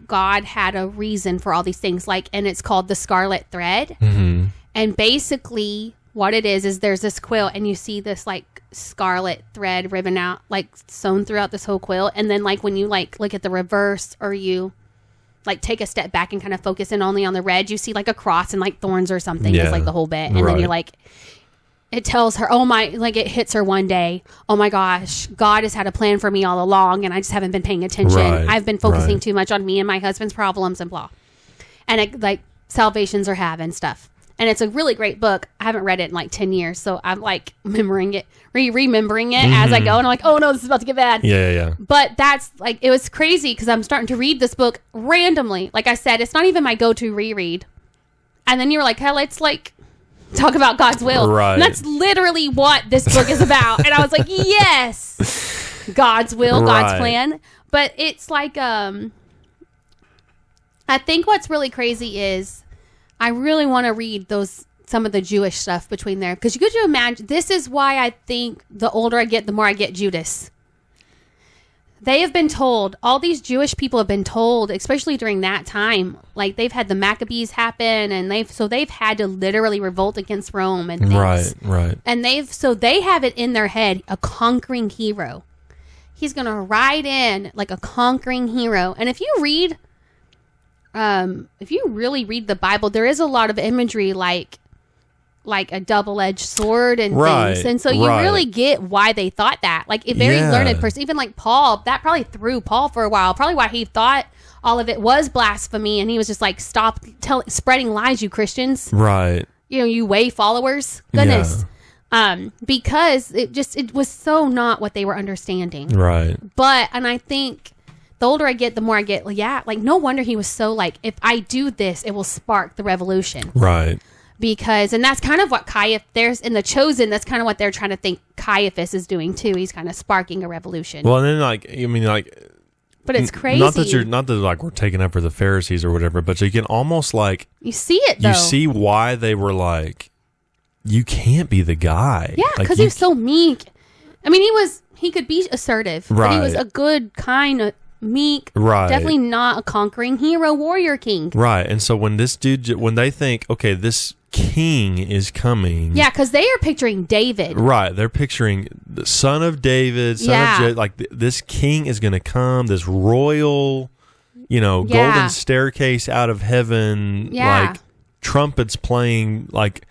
God had a reason for all these things, and it's called the Scarlet Thread. And basically what it is there's this quilt, and you see this like scarlet thread ribbon out, like sewn throughout this whole quilt. And then like when you like look at the reverse, or you like take a step back and kind of focus in only on the red, you see like a cross and like thorns or something is like the whole bit. And then you're like, it tells her, it hits her one day, oh my gosh, God has had a plan for me all along, and I just haven't been paying attention. I've been focusing too much on me and my husband's problems and blah. And it, like salvations are having stuff. And it's a really great book. I haven't read it in like 10 years. So I'm like remembering it as I go. And I'm like, oh no, this is about to get bad. Yeah. But that's like, it was crazy because I'm starting to read this book randomly. Like I said, it's not even my go-to reread. And then you were like, hey, let's like talk about God's will. Right. And that's literally what this book is about. And I was like, yes, God's will, God's plan. But it's like, I think what's really crazy is, I really want to read some of the Jewish stuff between there. Because could you imagine, this is why I think the older I get, the more I get Judas. They have been told, all these Jewish people have been told, especially during that time, like they've had the Maccabees happen, and they've had to literally revolt against Rome and things. Right. And they have it in their head, a conquering hero. He's going to ride in like a conquering hero. And if you really read the Bible, there is a lot of imagery like a double-edged sword and things. And so you really get why they thought that. Like a very learned person, even like Paul, that probably threw Paul for a while. Probably why he thought all of it was blasphemy, and he was just like, stop spreading lies, you Christians. Right. You way followers. Goodness. Yeah. Because it was so not what they were understanding. Right. And I think the older I get, the more I get, like no wonder he was so like, if I do this, it will spark the revolution. Right. Because, and that's kind of what there's in The Chosen, that's kind of what they're trying to think Caiaphas is doing too. He's kind of sparking a revolution. Well, and then but it's crazy. Not that like we're taking up for the Pharisees or whatever, but you can almost like, you see it though. You see why they were like, you can't be the guy. Yeah, because he was so meek. I mean, he could be assertive, but he was a good, kind, meek, definitely not a conquering hero, warrior king. Right. And so when they think, okay, this king is coming. Yeah, because they are picturing David. Right. They're picturing the son of David, this king is going to come, this royal, golden staircase out of heaven, like trumpets playing, like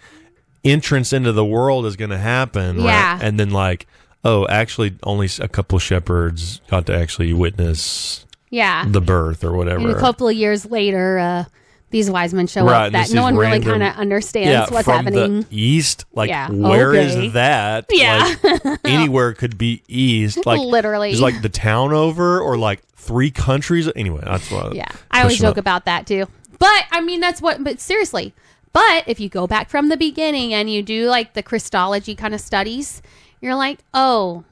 entrance into the world is going to happen. Yeah. Right? And then like, oh, actually, only a couple shepherds got to actually witness the birth or whatever. And a couple of years later, these wise men show up that no one really kind of understands what's from happening. The east, where is that? Yeah. Like, anywhere could be east. Like literally. Is like the town over or like 3 countries? Anyway, that's what. Yeah. I always joke about that too. But I mean, but seriously. But if you go back from the beginning and you do like the Christology kind of studies, you're like, oh,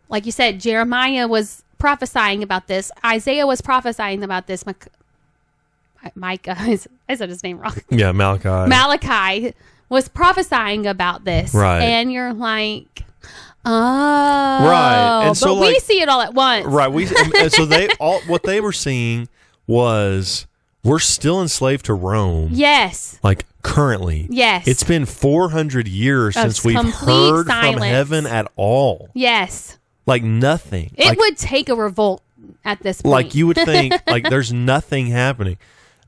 like you said, Jeremiah was prophesying about this. Isaiah was prophesying about this. Micah, I said his name wrong. Yeah, Malachi. Malachi was prophesying about this. Right. And you're like, oh. Right. And so we see it all at once. Right. And so what they were seeing was we're still enslaved to Rome. Yes. Like currently. Yes. It's been 400 years since we've heard from heaven at all. Yes. Like nothing. It would take a revolt at this point. Like you would think, like there's nothing happening.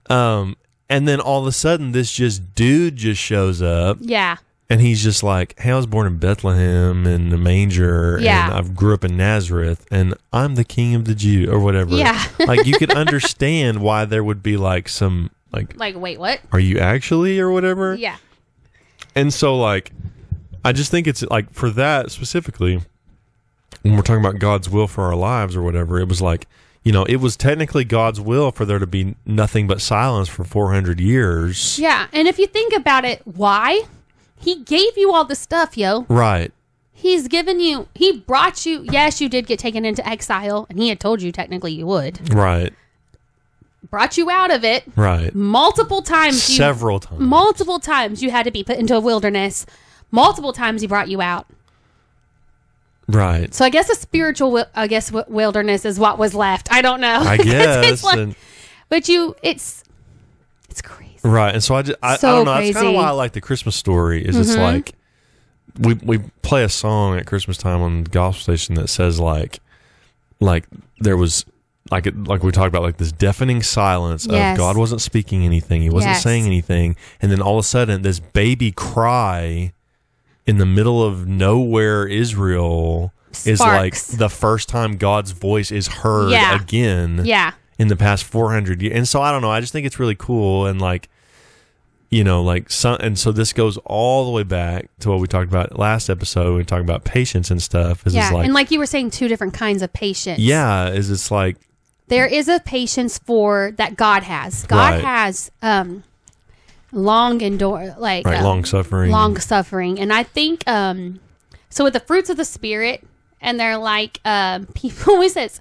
And then all of a sudden this dude just shows up. Yeah. And he's just like, hey, I was born in Bethlehem in the manger, and I grew up in Nazareth, and I'm the king of the Jews, or whatever. Yeah. Like, you could understand why there would be, like, some, like, wait, what? Are you actually, or whatever? Yeah. And so, like, I just think it's, like, for that specifically, when we're talking about God's will for our lives or whatever, it was like, you know, it was technically God's will for there to be nothing but silence for 400 years. Yeah, and if you think about it, why? He gave you all the stuff, yo. Right. He brought you, yes, you did get taken into exile, and he had told you technically you would. Right. Brought you out of it. Right. Multiple times. Several times. Multiple times you had to be put into a wilderness. Multiple times he brought you out. Right. So I guess a spiritual, wilderness is what was left. I don't know. I guess. But it's crazy. Right. And so I don't know. That's kind of why I like the Christmas story is it's like we play a song at Christmas time on the gospel station that says like there was like we talked about like this deafening silence of God wasn't speaking anything. He wasn't saying anything. And then all of a sudden this baby cry in the middle of nowhere Israel is like the first time God's voice is heard again. Yeah. In the past 400 years. And so I don't know. I just think it's really cool. And like, you know, like and so this goes all the way back to what we talked about last episode. We talked about patience and stuff. And like you were saying, 2 different kinds of patience. Yeah. It's like. There is a patience that God has. God has long suffering. Long suffering. And I think, so with the fruits of the Spirit, and they're like, people always says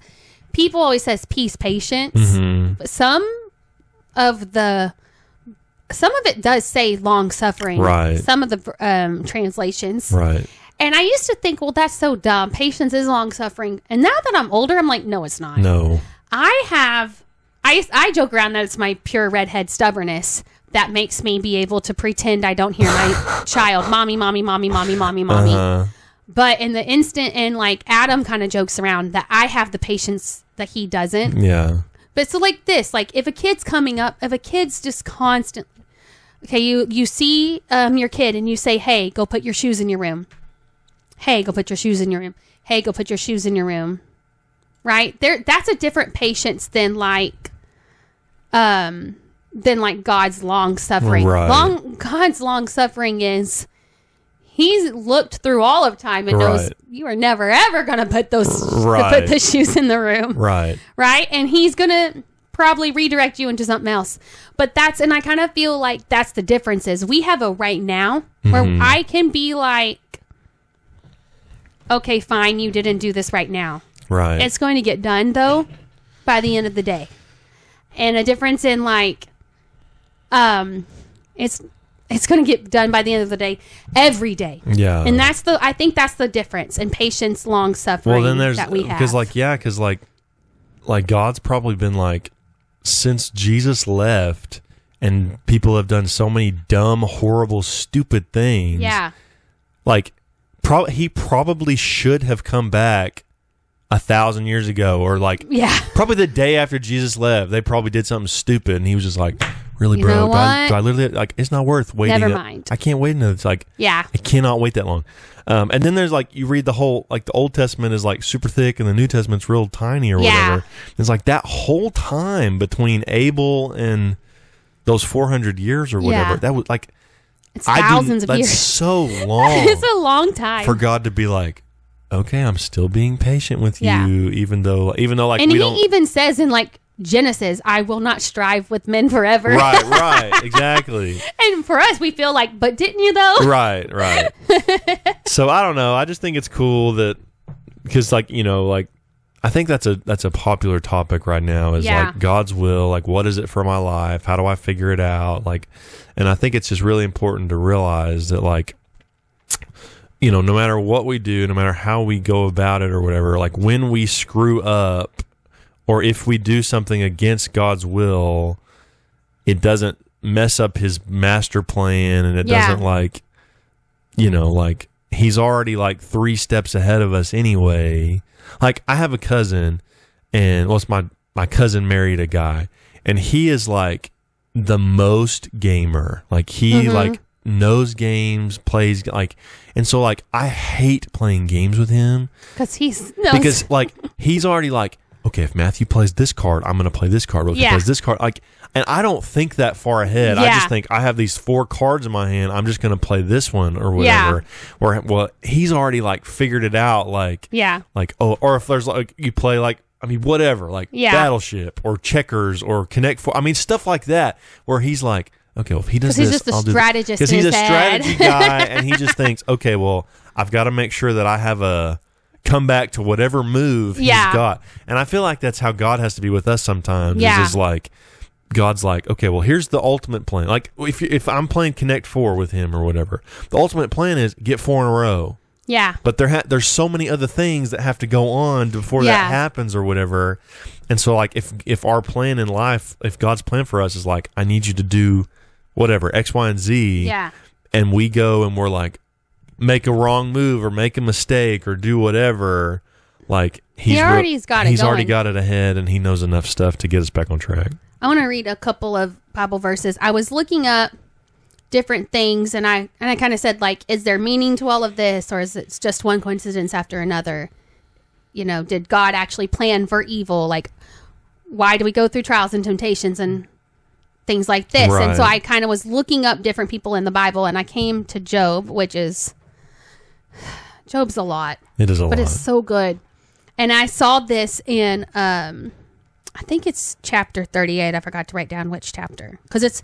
peace, patience. Mm-hmm. But some of it does say long suffering. Right. Some of the translations. Right. And I used to think, well, that's so dumb. Patience is long suffering. And now that I'm older, I'm like, no, it's not. No. I joke around that it's my pure redhead stubbornness that makes me be able to pretend I don't hear my child, mommy, mommy, mommy, mommy, mommy, mommy. Uh-huh. But in the instant, and like Adam kind of jokes around that I have the patience that he doesn't. Yeah. But so like this, like if a kid's just constantly, okay, you see your kid and you say, hey, go put your shoes in your room. Hey, go put your shoes in your room. Hey, go put your shoes in your room. Right? That's a different patience than like God's long suffering. Right. God's long suffering is he's looked through all of time and knows you are never ever going to put put the shoes in the room. Right. Right? And he's going to probably redirect you into something else. But and I kind of feel like that's the difference is we have a right now where I can be like, okay, fine, you didn't do this right now. Right. It's going to get done though by the end of the day. And a difference in like, it's going to get done by the end of the day every day. Yeah. And I think that's the difference in patience, long suffering that we have. Because like God's probably been like, since Jesus left and people have done so many dumb, horrible, stupid things. Yeah. Like he probably should have come back 1,000 years ago or like probably the day after Jesus left. They probably did something stupid and he was just like, really, You bro? know Do what? I literally, like, it's not worth waiting. Never mind. I can't wait another. It's like, Yeah. I cannot wait that long. And then there's like, you read the whole, like the Old Testament is like super thick and the New Testament's real tiny or whatever. It's like that whole time between Abel and those 400 years or whatever. That was like, it's thousands of years. That's so long. It's a long time for God to be like, okay, I'm still being patient with you, even though like, and he even says in like Genesis, I will not strive with men forever. Right, exactly. And for us, we feel like, but didn't you though? Right. So I don't know. I just think it's cool that, because like, like, I think that's a popular topic right now is like God's will, like what is it for my life? How do I figure it out? Like, and I think it's just really important to realize that like, no matter what we do, no matter how we go about it or whatever, like when we screw up or if we do something against God's will, it doesn't mess up his master plan, and it doesn't like, like he's already like 3 steps ahead of us anyway. Like I have a cousin, and it's my cousin married a guy, and he is like the most gamer. Like he like knows games, plays like, and so like I hate playing games with him because like he's already like, okay, if Matthew plays this card, I'm going to play this card. If he plays this card, like, and I don't think that far ahead. I just think I have these 4 cards in my hand. I'm just going to play this one or whatever. Well, he's already like figured it out. Like, like, or if there's like, you play like, I mean, whatever, like Battleship or Checkers or Connect Four. I mean, stuff like that where he's like, okay, well, if he does this, he's just I'll a strategist. Because he's a strategy guy, and he just thinks, okay, well, I've got to make sure that I have a come back to whatever move he's got. And I feel like that's how God has to be with us sometimes. Is like, God's like, okay, well, here's the ultimate plan. Like, if I'm playing Connect Four with him or whatever, the ultimate plan is get 4 in a row. Yeah. But there's so many other things that have to go on before that happens or whatever. And so, like, if our plan in life, if God's plan for us is like, I need you to do whatever, X, Y, and Z. Yeah. And we go and we're like, make a wrong move or make a mistake or do whatever, like he's already got it ahead, and he knows enough stuff to get us back on track. I want to read a couple of Bible verses. I was looking up different things, and I kind of said, like, is there meaning to all of this, or is it just one coincidence after another? Did God actually plan for evil? Like, why do we go through trials and temptations and things like this? And so I kind of was looking up different people in the Bible, and I came to Job, Job's a lot. It is a lot. But it's so good. And I saw this in, I think it's chapter 38. I forgot to write down which chapter. Because it's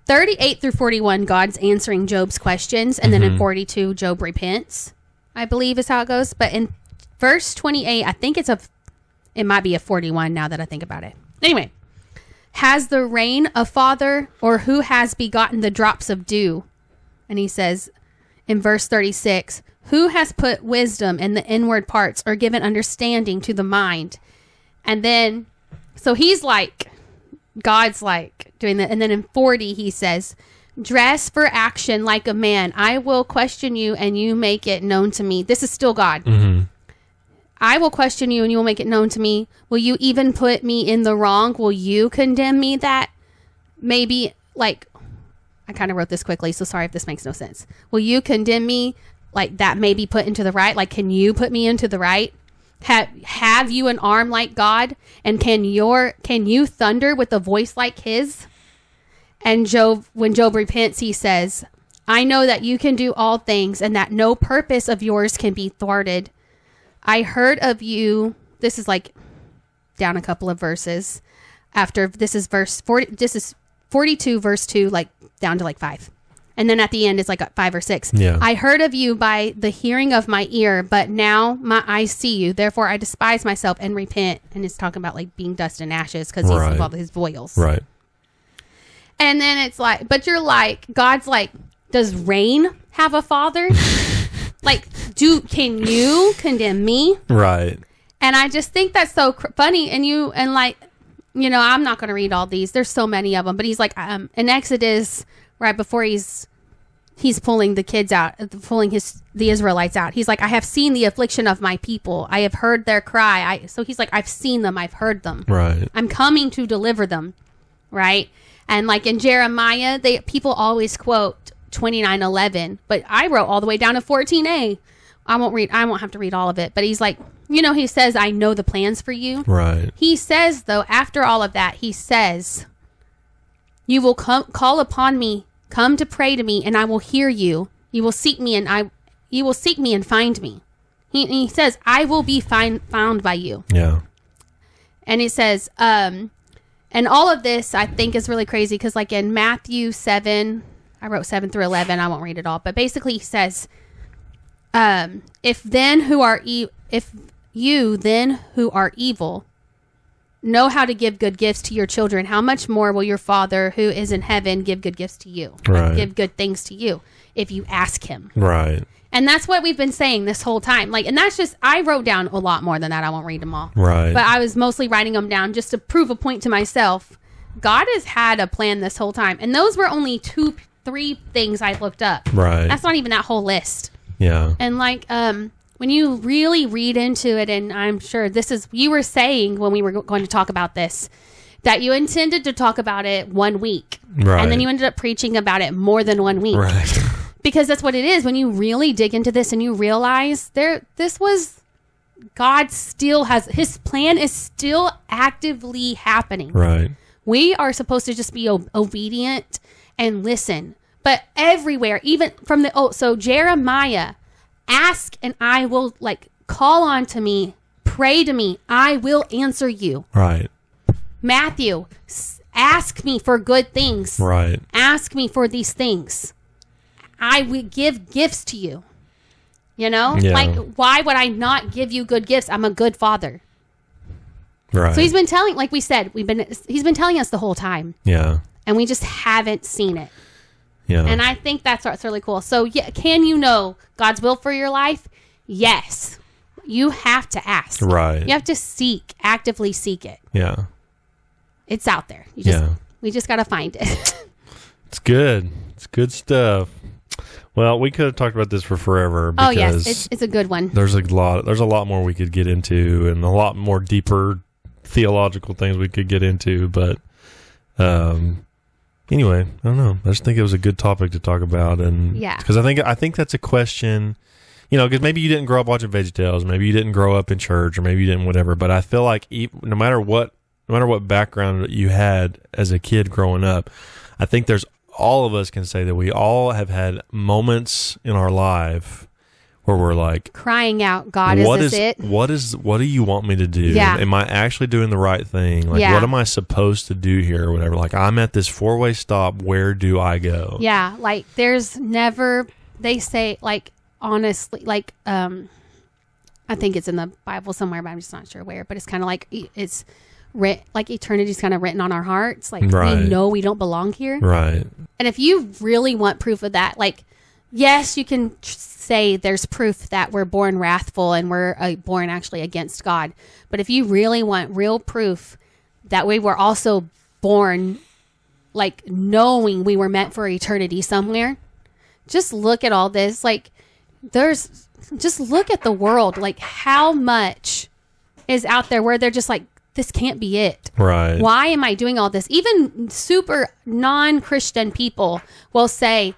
38 through 41, God's answering Job's questions. And then in 42, Job repents, I believe is how it goes. But in verse 28, I think it might be a 41 now that I think about it. Anyway, has the rain a father, or who has begotten the drops of dew? And he says in verse 36, who has put wisdom in the inward parts, or given understanding to the mind? And then, so he's like, God's like doing that. And then in 40, he says, dress for action like a man. I will question you, and you make it known to me. This is still God. I will question you, and you will make it known to me. Will you even put me in the wrong? Will you condemn me that maybe, like, I kind of wrote this quickly, so sorry if this makes no sense. Will you condemn me like that may be put into the right? Like, can you put me into the right? Have you an arm like God? And can you thunder with a voice like his? And when Job repents, he says, I know that you can do all things, and that no purpose of yours can be thwarted. I heard of you. This is like down a couple of verses after this is verse 40. This is 42 verse 2, like down to like 5. And then at the end, it's like 5 or 6. Yeah. I heard of you by the hearing of my ear, but now my eyes see you. Therefore, I despise myself and repent. And it's talking about like being dust and ashes because he's involved with his boils. Right. And then it's like, but you're like, God's like, does rain have a father? Like, can you condemn me? Right. And I just think that's so funny. And like, I'm not going to read all these. There's so many of them. But he's like, in Exodus, right before he's pulling the kids out, pulling the Israelites out. He's like, I have seen the affliction of my people. I have heard their cry. So he's like, I've seen them. I've heard them. Right. I'm coming to deliver them. Right. And like in Jeremiah, people always quote 29:11, but I wrote all the way down to 14a. I won't have to read all of it, but he's like, he says, I know the plans for you. Right. He says, though, after all of that, he says, you will call upon me, come to pray to me, and I will hear you. You will seek me and find me. He says, I will be found by you. Yeah. And he says, and all of this I think is really crazy because like in Matthew 7, I wrote 7 through 11. I won't read it all, but basically he says, if you then who are evil know how to give good gifts to your children, how much more will your Father who is in heaven give good gifts to you? Right. Give good things to you if you ask him. Right. And that's what we've been saying this whole time. Like, and that's just, I wrote down a lot more than that. I won't read them all. Right. But I was mostly writing them down just to prove a point to myself. God has had a plan this whole time. And those were only 2-3 things I looked up. Right. That's not even that whole list. Yeah. And like, when you really read into it, and I'm sure you were saying when we were going to talk about this, that you intended to talk about it 1 week. Right. And then you ended up preaching about it more than 1 week. Right. Because that's what it is. When you really dig into this and you realize God still has, his plan is still actively happening. Right. We are supposed to just be obedient and listen. But everywhere, even from so Jeremiah, ask and I will, like, call on to me, pray to me, I will answer you. Right. Matthew, ask me for good things. Right. Ask me for these things. I will give gifts to you. Yeah. Like, why would I not give you good gifts? I'm a good father. Right. So he's been telling, like we said, he's been telling us the whole time. Yeah. And we just haven't seen it. Yeah. And I think that's what's really cool. So can you know God's will for your life? Yes. You have to ask. Right. You have to actively seek it. Yeah. It's out there. We just got to find it. It's good. It's good stuff. Well, we could have talked about this for forever. Oh yes, it's a good one. There's a lot more we could get into, and a lot more deeper theological things we could get into. But anyway, I don't know. I just think it was a good topic to talk about, and because I think that's a question. Because maybe you didn't grow up watching VeggieTales, maybe you didn't grow up in church, or maybe you didn't whatever. But I feel like no matter what background you had as a kid growing up, I think all of us can say that we all have had moments in our life where we're like crying out, God, is this it? What do you want me to do? Yeah. Am I actually doing the right thing? Like, what am I supposed to do here or whatever? Like, I'm at this 4-way stop. Where do I go? Yeah. Like, there's never, they say, like, honestly, like, I think it's in the Bible somewhere, but I'm just not sure where, but it's kind of like, it's like eternity's kind of written on our hearts. Like, we know we don't belong here. Right. And if you really want proof of that, like, yes, you can say there's proof that we're born wrathful and we're born actually against God. But if you really want real proof that we were also born, like, knowing we were meant for eternity somewhere, just look at all this. Like, just look at the world. Like, how much is out there where they're just like, this can't be it. Right. Why am I doing all this? Even super non-Christian people will say,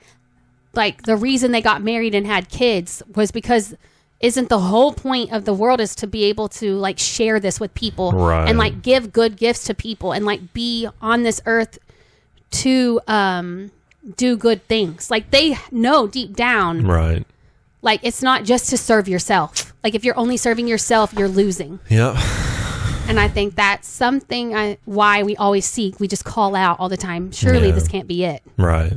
like, the reason they got married and had kids was because isn't the whole point of the world is to be able to, like, share this with people and, like, give good gifts to people and, like, be on this earth to do good things. Like, they know deep down. Right. Like, it's not just to serve yourself. Like, if you're only serving yourself, you're losing. Yep. And I think that's something why we always seek. We just call out all the time. Surely this can't be it. Right.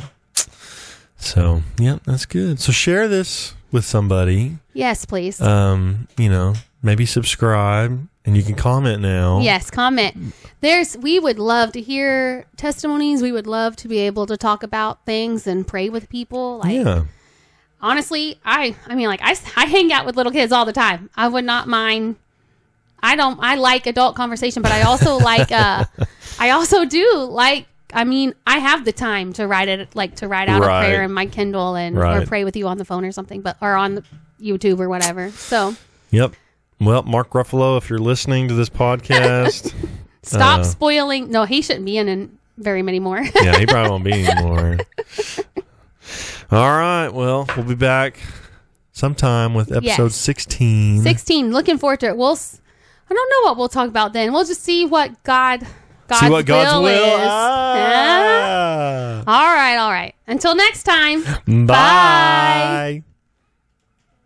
So, yeah, that's good. So share this with somebody. Yes, please. Maybe subscribe, and you can comment now. Yes, comment. We would love to hear testimonies. We would love to be able to talk about things and pray with people. Like, honestly, I mean, like, I hang out with little kids all the time. I would not mind. I like adult conversation, but I also like, I have the time to write out a prayer in my Kindle or pray with you on the phone or something, or on YouTube or whatever. So. Yep. Well, Mark Ruffalo, if you're listening to this podcast, stop spoiling. No, he shouldn't be in very many more. Yeah, he probably won't be anymore. All right. Well, we'll be back sometime with episode 16. 16. Looking forward to it. I don't know what we'll talk about then. We'll just see what God's God's will is. All right. Until next time. Bye.